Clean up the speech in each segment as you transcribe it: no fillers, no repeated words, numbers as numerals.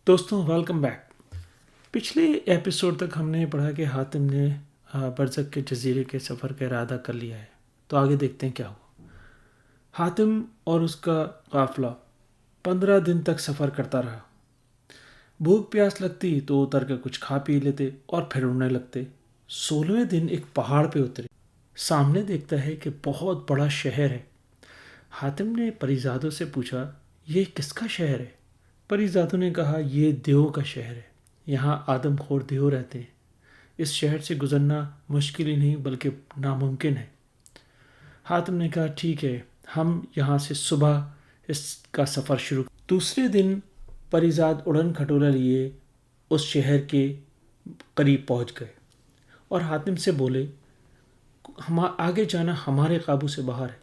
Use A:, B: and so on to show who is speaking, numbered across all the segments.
A: دوستوں welcome back. پچھلے episode تک ہم نے پڑھا کہ حاتم نے برزخ کے جزیرے کے سفر کا ارادہ کر لیا ہے. تو آگے دیکھتے ہیں کیا ہوا. حاتم اور اس کا قافلہ 15 دن تک سفر کرتا رہا. بھوک پیاس لگتی تو اتر کے کچھ کھا پی لیتے اور پھر اڑنے لگتے. 16ویں دن ایک پہاڑ پہ اترے. سامنے دیکھتا ہے کہ بہت بڑا شہر ہے. حاتم نے پریزادوں سے پوچھا یہ کس کا شہر ہے؟ پریزادوں نے کہا یہ دیو کا شہر ہے. یہاں آدم خور دیو رہتے ہیں. اس شہر سے گزرنا مشکل ہی نہیں بلکہ ناممکن ہے. حاتم نے کہا ٹھیک ہے، ہم یہاں سے صبح اس کا سفر شروع. دوسرے دن پریزاد اڑن کھٹولا لیے اس شہر کے قریب پہنچ گئے اور حاتم سے بولے آگے جانا ہمارے قابو سے باہر ہے.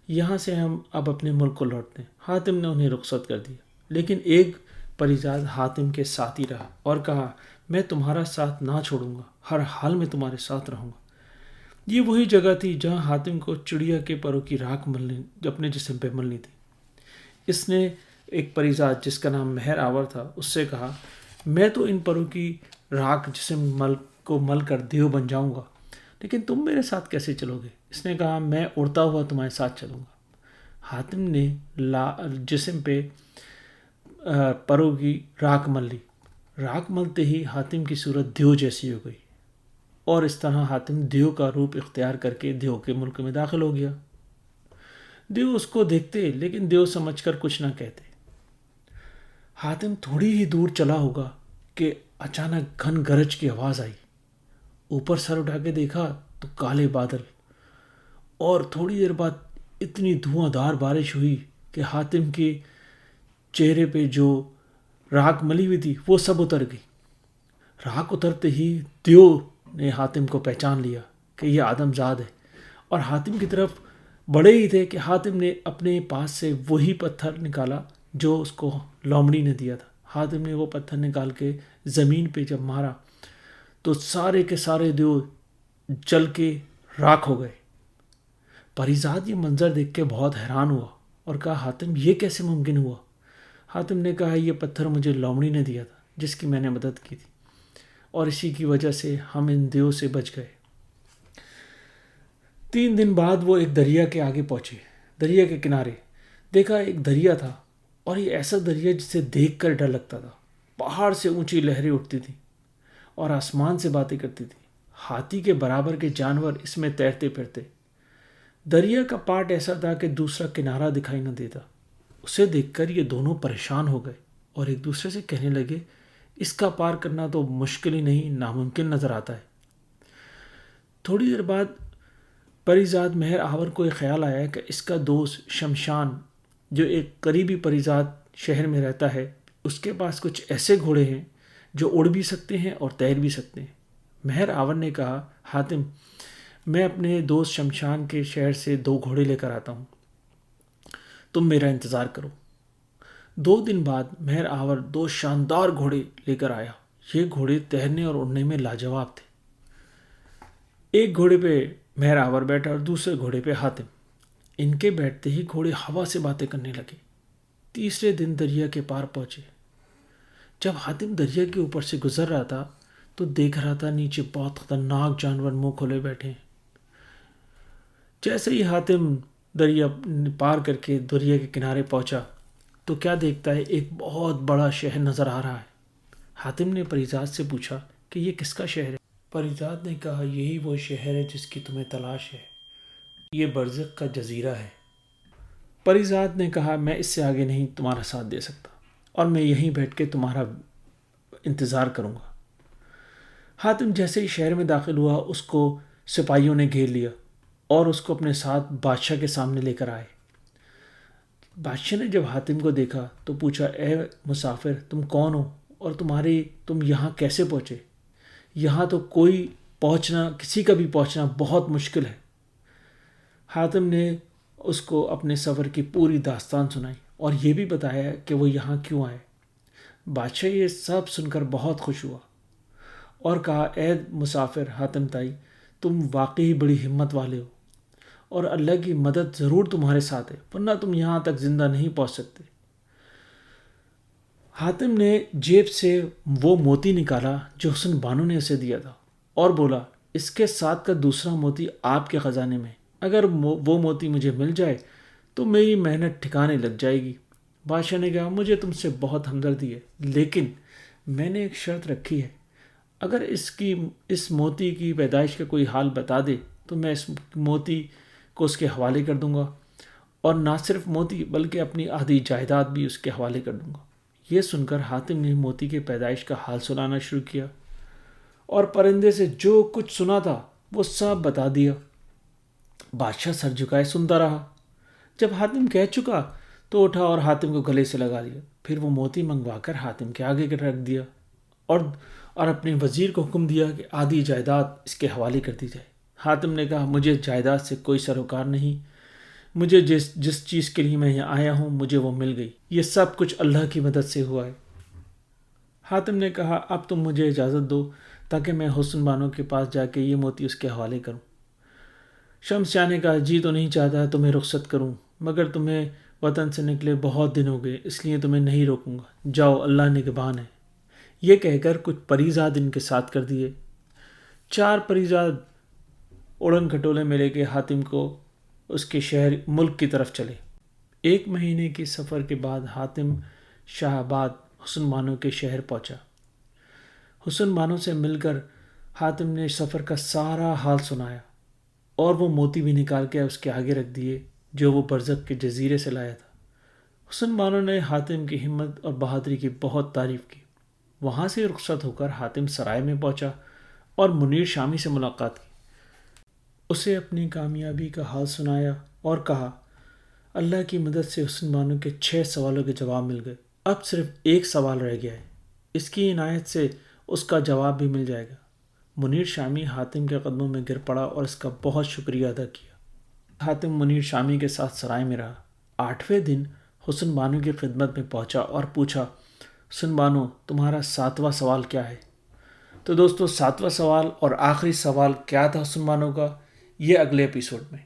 A: یہاں سے ہم اب اپنے ملک کو لوٹتے ہیں. حاتم نے انہیں رخصت کر دیا، لیکن ایک پریزاد حاتم کے ساتھ ہی رہا اور کہا میں تمہارا ساتھ نہ چھوڑوں گا، ہر حال میں تمہارے ساتھ رہوں گا. یہ وہی جگہ تھی جہاں حاتم کو چڑیا کے پروں کی راکھ ملنی اپنے جسم پہ ملنی تھی. اس نے ایک پریزاد جس کا نام مہر آور تھا اس سے کہا میں تو ان پروں کی راکھ جسم کو مل کر دیو بن جاؤں گا، لیکن تم میرے ساتھ کیسے چلو گے؟ اس نے کہا میں اڑتا ہوا تمہارے ساتھ چلوں گا. حاتم نے جسم پہ پروں کی راکھ مل لی. راکھ ملتے ہی حاتم کی صورت دیو جیسی ہو گئی اور اس طرح حاتم دیو کا روپ اختیار کر کے دیو کے ملک میں داخل ہو گیا. دیو اس کو دیکھتے لیکن دیو سمجھ کر کچھ نہ کہتے. حاتم تھوڑی ہی دور چلا ہوگا کہ اچانک گھن گرج کی آواز آئی. اوپر سر اٹھا کے دیکھا تو کالے بادل، اور تھوڑی دیر بعد اتنی دھواں دار بارش ہوئی کہ حاتم کے چہرے پہ جو راکھ ملی ہوئی تھی وہ سب اتر گئی. راکھ اترتے ہی دیو نے حاتم کو پہچان لیا کہ یہ آدم زاد ہے اور حاتم کی طرف بڑے ہی تھے کہ حاتم نے اپنے پاس سے وہی پتھر نکالا جو اس کو لومڑی نے دیا تھا. حاتم نے وہ پتھر نکال کے زمین پہ جب مارا تو سارے کے سارے دیو جل کے راکھ ہو گئے. پریزاد یہ منظر دیکھ کے بہت حیران ہوا اور کہا حاتم یہ کیسے ممکن ہوا؟ حاتم نے کہا یہ پتھر مجھے لومڑی نے دیا تھا جس کی میں نے مدد کی تھی، اور اسی کی وجہ سے ہم ان دیو سے بچ گئے. 3 دن بعد وہ ایک دریا کے آگے پہنچے. دریا کے کنارے دیکھا ایک دریا تھا، اور یہ ایسا دریا جسے دیکھ کر ڈر لگتا تھا. پہاڑ سے اونچی لہریں اٹھتی تھیں اور آسمان سے باتیں کرتی تھیں. ہاتھی کے برابر کے جانور اس میں تیرتے پھرتے. دریا کا پارٹ ایسا تھا کہ دوسرا کنارہ دکھائی نہ دیتا. اسے دیکھ کر یہ دونوں پریشان ہو گئے اور ایک دوسرے سے کہنے لگے اس کا پار کرنا تو مشکل ہی نہیں ناممکن نظر آتا ہے. تھوڑی دیر بعد پریزاد مہر آور کو ایک خیال آیا کہ اس کا دوست شمشان جو ایک قریبی پریزاد شہر میں رہتا ہے اس کے پاس کچھ ایسے گھوڑے ہیں جو اڑ بھی سکتے ہیں اور تیر بھی سکتے ہیں. مہر آور نے کہا حاتم میں اپنے دوست شمشان کے شہر سے 2 گھوڑے لے کر آتا ہوں، تم میرا انتظار کرو. 2 دن بعد مہر آور 2 شاندار گھوڑے لے کر آیا. یہ گھوڑے تیرنے اور اڑنے میں لاجواب تھے. ایک گھوڑے پہ مہر آور بیٹھا اور دوسرے گھوڑے پہ حاتم. ان کے بیٹھتے ہی گھوڑے ہوا سے باتیں کرنے لگے. تیسرے دن دریا کے پار پہنچے. جب حاتم دریا کے اوپر سے گزر رہا تھا تو دیکھ رہا تھا نیچے بہت خطرناک جانور منہ کھولے بیٹھے ہیں. جیسے ہی حاتم دریا پار کر کے دریا کے کنارے پہنچا تو کیا دیکھتا ہے ایک بہت بڑا شہر نظر آ رہا ہے. حاتم نے پریزاد سے پوچھا کہ یہ کس کا شہر ہے؟ پریزاد نے کہا یہی وہ شہر ہے جس کی تمہیں تلاش ہے، یہ برزخ کا جزیرہ ہے. پریزاد نے کہا میں اس سے آگے نہیں تمہارا ساتھ دے سکتا اور میں یہیں بیٹھ کے تمہارا انتظار کروں گا. حاتم جیسے ہی شہر میں داخل ہوا اس کو سپاہیوں نے گھیر لیا اور اس کو اپنے ساتھ بادشاہ کے سامنے لے کر آئے. بادشاہ نے جب حاتم کو دیکھا تو پوچھا اے مسافر تم کون ہو اور تم یہاں کیسے پہنچے؟ یہاں تو کسی کا بھی پہنچنا بہت مشکل ہے. حاتم نے اس کو اپنے سفر کی پوری داستان سنائی اور یہ بھی بتایا کہ وہ یہاں کیوں آئے. بادشاہ یہ سب سن کر بہت خوش ہوا اور کہا اے مسافر حاتم تائی تم واقعی بڑی ہمت والے ہو اور اللہ کی مدد ضرور تمہارے ساتھ ہے، ورنہ تم یہاں تک زندہ نہیں پہنچ سکتے. حاتم نے جیب سے وہ موتی نکالا جو حسن بانو نے اسے دیا تھا اور بولا اس کے ساتھ کا دوسرا موتی آپ کے خزانے میں، اگر وہ موتی مجھے مل جائے تو میری محنت ٹھکانے لگ جائے گی۔ بادشاہ نے کہا مجھے تم سے بہت ہمدردی ہے، لیکن میں نے ایک شرط رکھی ہے، اگر اس موتی کی پیدائش کا کوئی حال بتا دے تو میں اس موتی کو اس کے حوالے کر دوں گا، اور نہ صرف موتی بلکہ اپنی آدھی جائیداد بھی اس کے حوالے کر دوں گا۔ یہ سن کر حاتم نے موتی کے پیدائش کا حال سنانا شروع کیا اور پرندے سے جو کچھ سنا تھا وہ سب بتا دیا۔ بادشاہ سر جھکائے سنتا رہا۔ جب حاتم کہہ چکا تو اٹھا اور حاتم کو گلے سے لگا لیا، پھر وہ موتی منگوا کر حاتم کے آگے رکھ دیا اور اپنے وزیر کو حکم دیا کہ آدھی جائیداد اس کے حوالے کر دی جائے۔ حاتم نے کہا مجھے جائیداد سے کوئی سروکار نہیں، مجھے جس چیز کے لیے میں یہاں آیا ہوں مجھے وہ مل گئی، یہ سب کچھ اللہ کی مدد سے ہوا ہے۔ حاتم نے کہا اب تم مجھے اجازت دو تاکہ میں حسن بانو کے پاس جا کے یہ موتی اس کے حوالے کروں۔ شمس شاہ نے کہا جی تو نہیں چاہتا تمہیں رخصت کروں، مگر تمہیں وطن سے نکلے بہت دن ہو گئے، اس لیے تمہیں نہیں روکوں گا، جاؤ اللہ نگہبان ہے۔ یہ کہہ کر کچھ پریزاد ان کے ساتھ کر دیے۔ 4 پریزاد اڑن کھٹولے میں لے کے حاتم کو اس کے شہر ملک کی طرف چلے۔ 1 مہینے کے سفر کے بعد حاتم شاہ آباد حسن بانو کے شہر پہنچا۔ حسن بانو سے مل کر حاتم نے سفر کا سارا حال سنایا اور وہ موتی بھی نکال کے اس کے آگے رکھ دیے جو وہ برزخ کے جزیرے سے لایا تھا۔ حسن بانو نے حاتم کی ہمت اور بہادری کی بہت تعریف کی۔ وہاں سے رخصت ہو کر حاتم سرائے میں پہنچا اور منیر شامی سے ملاقات کی۔ اسے اپنی کامیابی کا حال سنایا اور کہا اللہ کی مدد سے حسن بانو کے 6 سوالوں کے جواب مل گئے، اب صرف 1 سوال رہ گیا ہے، اس کی عنایت سے اس کا جواب بھی مل جائے گا۔ منیر شامی حاتم کے قدموں میں گر پڑا اور اس کا بہت شکریہ ادا کیا۔ حاتم منیر شامی کے ساتھ سرائے میں رہا۔ 8ویں دن حسن بانو کی خدمت میں پہنچا اور پوچھا حسن بانو تمہارا 7واں سوال کیا ہے؟ تو دوستو 7واں سوال اور آخری سوال کیا تھا حسن بانو کا، یہ اگلے ایپیسوڈ میں۔